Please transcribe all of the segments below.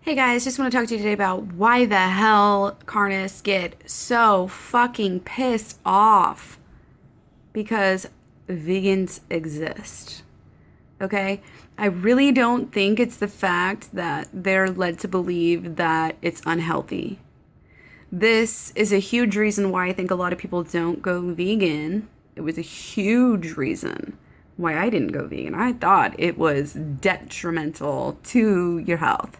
Hey guys, just want to talk to you today about why the hell carnists get so fucking pissed off because vegans exist. Okay? I really don't think it's the fact that they're led to believe that it's unhealthy. This is a huge reason why I think a lot of people don't go vegan. It was a huge reason why I didn't go vegan. I thought it was detrimental to your health.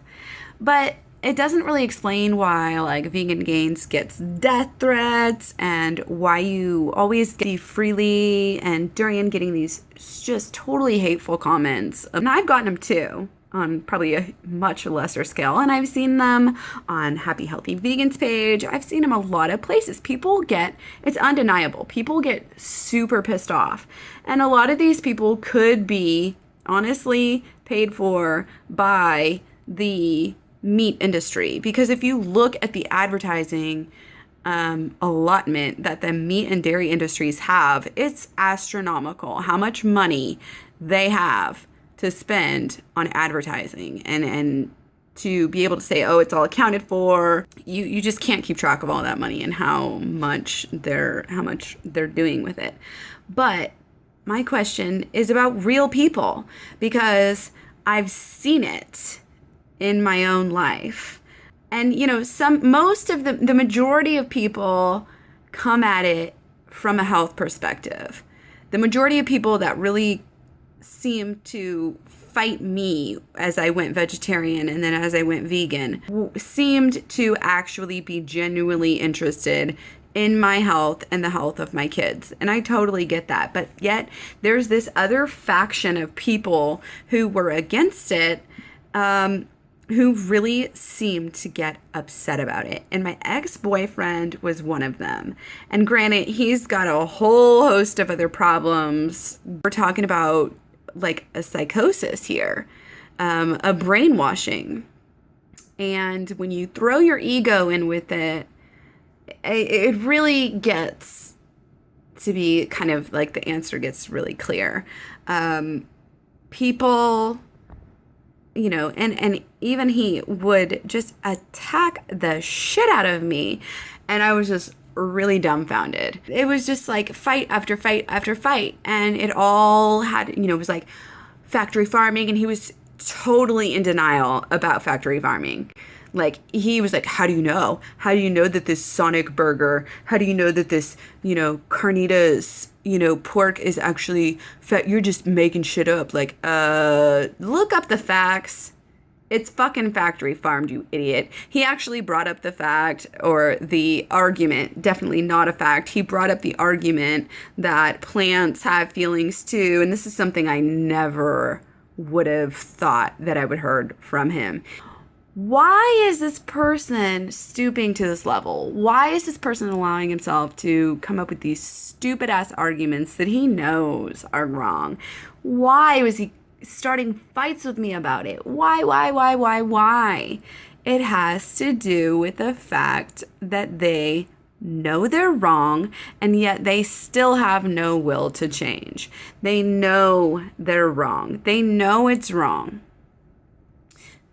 But it doesn't really explain why like vegan gains gets death threats and why you always get freely and Durian getting these just totally hateful comments. And I've gotten them too on probably a much lesser scale. And I've seen them on Happy Healthy Vegans page. I've seen them a lot of places. It's undeniable. People get super pissed off. And a lot of these people could be honestly paid for by the meat industry, because if you look at the advertising allotment that the meat and dairy industries have, it's astronomical how much money they have to spend on advertising and to be able to say, oh, it's all accounted for. You just can't keep track of all that money and how much they're doing with it. But my question is about real people, because I've seen it in my own life. And most of the majority of people come at it from a health perspective. The majority of people that really seem to fight me as I went vegetarian and then as I went vegan seemed to actually be genuinely interested in my health and the health of my kids. And I totally get that. But yet there's this other faction of people who were against it, who really seemed to get upset about it. And my ex-boyfriend was one of them. And granted, he's got a whole host of other problems. We're talking about like a psychosis here, a brainwashing. And when you throw your ego in with it, it really gets to be kind of like the answer gets really clear. People, and even he would just attack the shit out of me. And I was just really dumbfounded. It was just like fight after fight after fight. And it all had, it was like factory farming. And he was totally in denial about factory farming. Like, he was like, how do you know? How do you know that this Sonic burger, how do you know that this, carnitas, pork is actually fat? You're just making shit up. Like, look up the facts. It's fucking factory farmed, you idiot. He actually brought up the fact, or the argument, definitely not a fact. He brought up the argument that plants have feelings too. And this is something I never would have thought that I would heard from him. Why is this person stooping to this level? Why is this person allowing himself to come up with these stupid ass arguments that he knows are wrong? Why was he starting fights with me about it? Why? It has to do with the fact that they know they're wrong, and yet they still have no will to change. They know they're wrong. They know it's wrong.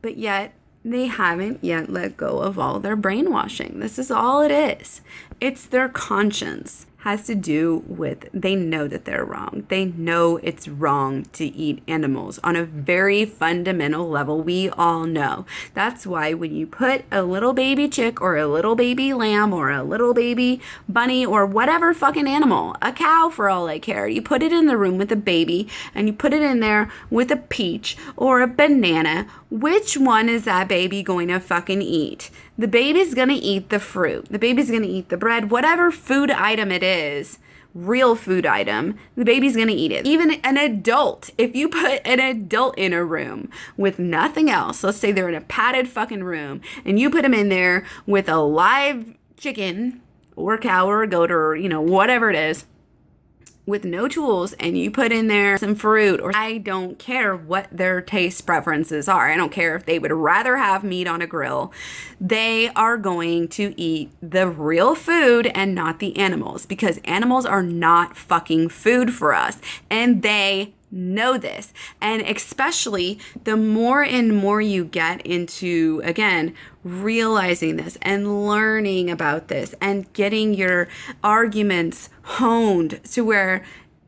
But yet, they haven't yet let go of all their brainwashing. This is all it is. It's their conscience. Has to do with they know that they're wrong. They know it's wrong to eat animals on a very fundamental level. We all know. That's why when you put a little baby chick or a little baby lamb or a little baby bunny or whatever fucking animal, a cow for all I care, you put it in the room with a baby and you put it in there with a peach or a banana, which one is that baby going to fucking eat? The baby's going to eat the fruit. The baby's going to eat the bread, whatever food item it is, real food item, the baby's going to eat it. Even an adult, if you put an adult in a room with nothing else, let's say they're in a padded fucking room, and you put them in there with a live chicken or cow or a goat or, whatever it is, with no tools, and you put in there some fruit, or I don't care what their taste preferences are. I don't care if they would rather have meat on a grill. They are going to eat the real food and not the animals, because animals are not fucking food for us, and they know this. And especially the more and more you get into, again, realizing this and learning about this and getting your arguments honed to where,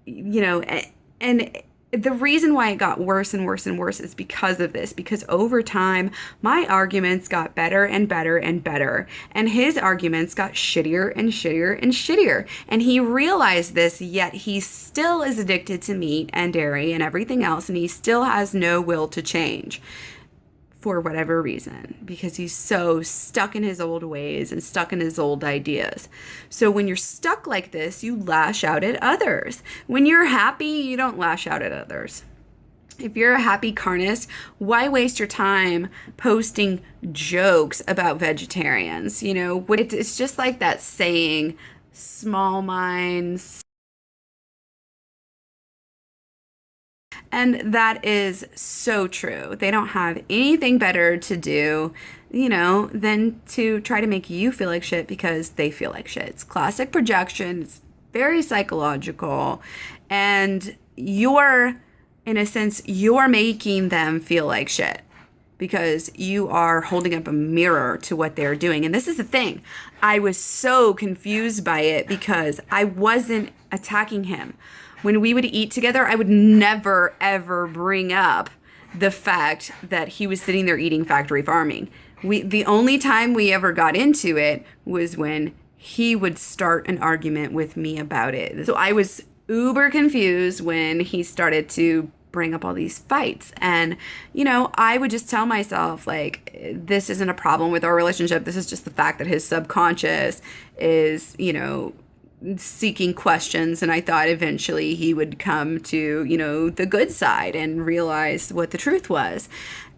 and the reason why it got worse and worse and worse is because of this. Because over time, my arguments got better and better and better. And his arguments got shittier and shittier and shittier. And he realized this, yet he still is addicted to meat and dairy and everything else. And he still has no will to change for whatever reason, because he's so stuck in his old ways and stuck in his old ideas. So when you're stuck like this, you lash out at others. When you're happy, you don't lash out at others. If you're a happy carnist, why waste your time posting jokes about vegetarians? It's just like that saying, small minds. And that is so true. They don't have anything better to do, than to try to make you feel like shit because they feel like shit. It's classic projection. It's very psychological. And in a sense, you're making them feel like shit because you are holding up a mirror to what they're doing. And this is the thing. I was so confused by it because I wasn't attacking him. When we would eat together, I would never, ever bring up the fact that he was sitting there eating factory farming. The only time we ever got into it was when he would start an argument with me about it. So I was uber confused when he started to bring up all these fights. And, I would just tell myself, this isn't a problem with our relationship. This is just the fact that his subconscious is, seeking questions, and I thought eventually he would come to, the good side and realize what the truth was.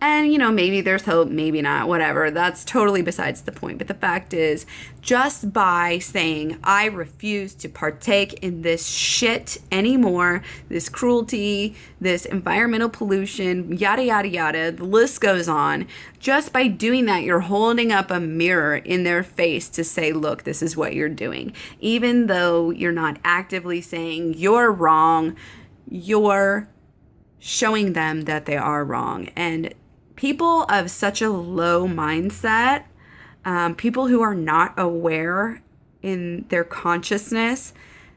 And, maybe there's hope, maybe not, whatever. That's totally besides the point. But the fact is, just by saying, I refuse to partake in this shit anymore, this cruelty, this environmental pollution, yada, yada, yada, the list goes on. Just by doing that, you're holding up a mirror in their face to say, look, this is what you're doing. Even though you're not actively saying you're wrong, you're showing them that they are wrong. And people of such a low mindset, people who are not aware in their consciousness,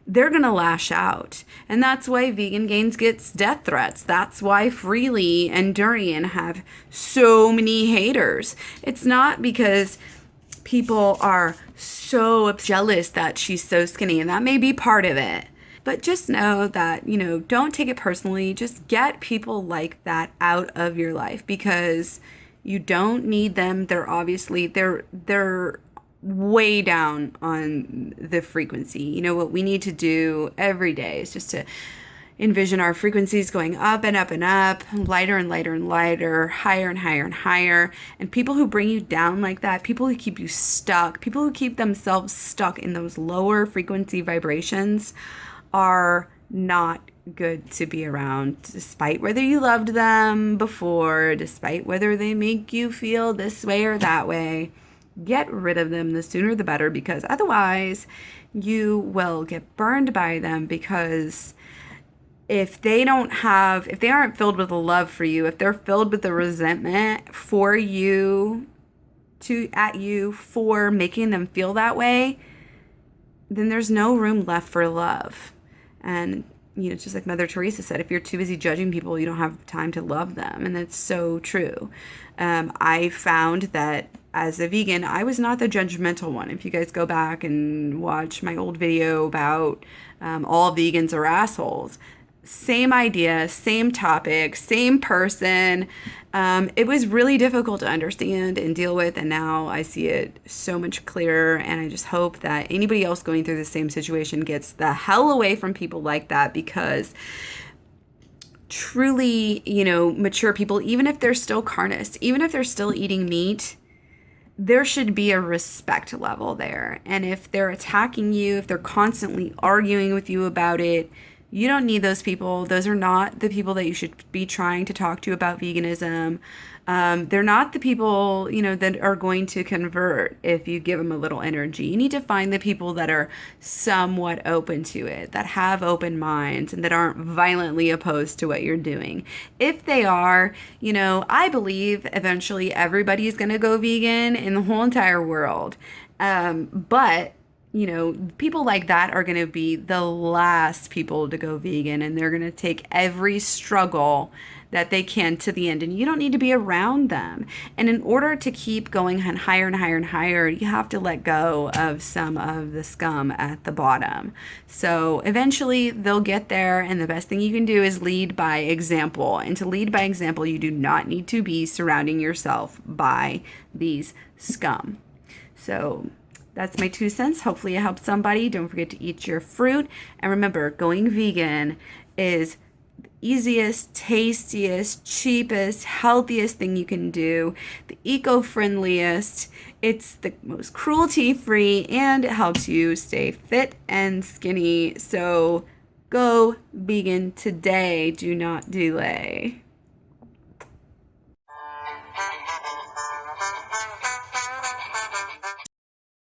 they're going to lash out. And that's why Vegan Gains gets death threats. That's why Freely and Durian have so many haters. It's not because people are so jealous that she's so skinny, and that may be part of it. But just know that, don't take it personally. Just get people like that out of your life because you don't need them. They're way down on the frequency. What we need to do every day is just to envision our frequencies going up and up and up, lighter and lighter and lighter, higher and higher and higher. And people who bring you down like that, people who keep you stuck, people who keep themselves stuck in those lower frequency vibrations are not good to be around, despite whether you loved them before, despite whether they make you feel this way or that way. Get rid of them, the sooner the better, because otherwise you will get burned by them. Because if they aren't filled with love for you, if they're filled with the resentment for you, at you for making them feel that way, then there's no room left for love. And, just like Mother Teresa said, if you're too busy judging people, you don't have time to love them. And that's so true. I found that as a vegan, I was not the judgmental one. If you guys go back and watch my old video about all vegans are assholes, same idea, same topic, same person. It was really difficult to understand and deal with, and now I see it so much clearer, and I just hope that anybody else going through the same situation gets the hell away from people like that, because truly, mature people, even if they're still carnists, even if they're still eating meat, there should be a respect level there. And if they're attacking you, if they're constantly arguing with you about it, you don't need those people. Those are not the people that you should be trying to talk to about veganism. They're not the people, that are going to convert if you give them a little energy. You need to find the people that are somewhat open to it, that have open minds, and that aren't violently opposed to what you're doing. If they are, I believe eventually everybody is going to go vegan in the whole entire world. But people like that are going to be the last people to go vegan, and they're going to take every struggle that they can to the end, and you don't need to be around them. And in order to keep going higher and higher and higher, you have to let go of some of the scum at the bottom. So eventually they'll get there, and the best thing you can do is lead by example. And to lead by example, you do not need to be surrounding yourself by these scum. So that's my 2 cents. Hopefully it helps somebody. Don't forget to eat your fruit. And remember, going vegan is easiest, tastiest, cheapest, healthiest thing you can do, the eco-friendliest. It's the most cruelty-free, and it helps you stay fit and skinny. So go vegan today. Do not delay.